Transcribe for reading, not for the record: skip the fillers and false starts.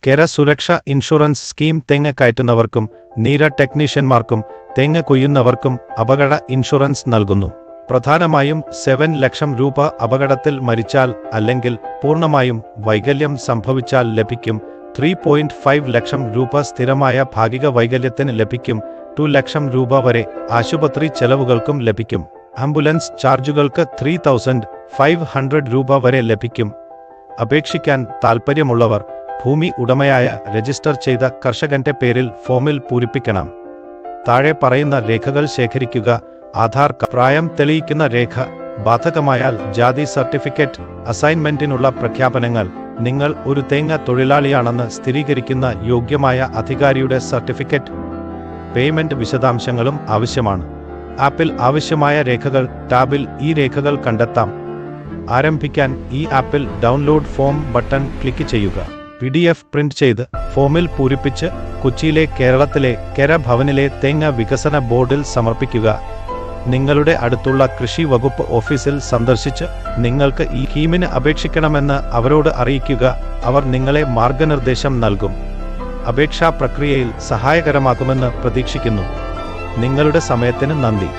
കേര സുരക്ഷ insurance scheme തെങ്ങ് കയറ്റുന്നവർക്കും നീര ടെക്നീഷ്യന്മാർക്കും തെങ്ങ് കൊയ്യുന്നവർക്കും അപകട ഇൻഷുറൻസ് നൽകുന്നു. പ്രധാനമായും 7 ലക്ഷം രൂപ അപകടത്തിൽ മരിച്ചാൽ അല്ലെങ്കിൽ പൂർണ്ണമായും വൈകല്യം സംഭവിച്ചാൽ ലഭിക്കും. 3.5 ലക്ഷം രൂപ സ്ഥിരമായ ഭാഗിക വൈകല്യത്തിന് ലഭിക്കും. 2 ലക്ഷം രൂപ വരെ ആശുപത്രി ചെലവുകൾക്കും ലഭിക്കും. ആംബുലൻസ് ചാർജുകൾക്ക് 3,500 രൂപ വരെ ലഭിക്കും. അപേക്ഷിക്കാൻ താൽപ്പര്യമുള്ളവർ ഭൂമി ഉടമയായ രജിസ്റ്റർ ചെയ്ത കർഷകന്റെ പേരിൽ ഫോമിൽ പൂരിപ്പിക്കണം. താഴെ പറയുന്ന രേഖകൾ ശേഖരിക്കുക. ആധാർ കാർഡ്, പ്രായം തെളിയിക്കുന്ന രേഖ, ബാധകമായാൽ ജാതി സർട്ടിഫിക്കറ്റ്, അസൈൻമെന്റിനുള്ള പ്രഖ്യാപനങ്ങൾ, നിങ്ങൾ ഒരു തേങ്ങ തൊഴിലാളിയാണെന്ന് സ്ഥിരീകരിക്കുന്ന യോഗ്യമായ അധികാരിയുടെ സർട്ടിഫിക്കറ്റ്, പേയ്മെന്റ് വിശദാംശങ്ങളും ആവശ്യമാണ്. ആപ്പിൽ ആവശ്യമായ രേഖകൾ ടാബിൽ ഈ രേഖകൾ കണ്ടെത്താം. ആരംഭിക്കാൻ ഈ ആപ്പിൽ ഡൗൺലോഡ് ഫോം ബട്ടൺ ക്ലിക്ക് ചെയ്യുക. PDF പ്രിന്റ് ചെയ്ത് ഫോമിൽ പൂരിപ്പിച്ച് കൊച്ചിയിലെ കേരളത്തിലെ കെര ഭവനിലെ തേങ്ങ വികസന ബോർഡിൽ സമർപ്പിക്കുക. നിങ്ങളുടെ അടുത്തുള്ള കൃഷി വകുപ്പ് ഓഫീസിൽ സന്ദർശിച്ച് നിങ്ങൾക്ക് ഈ സ്കീമിന് അപേക്ഷിക്കണമെന്ന് അവരോട് അറിയിക്കുക. അവർ നിങ്ങളെ മാർഗനിർദ്ദേശം നൽകും. അപേക്ഷാ പ്രക്രിയയിൽ സഹായകരമാകുമെന്ന് പ്രതീക്ഷിക്കുന്നു. നിങ്ങളുടെ സമയത്തിന് നന്ദി.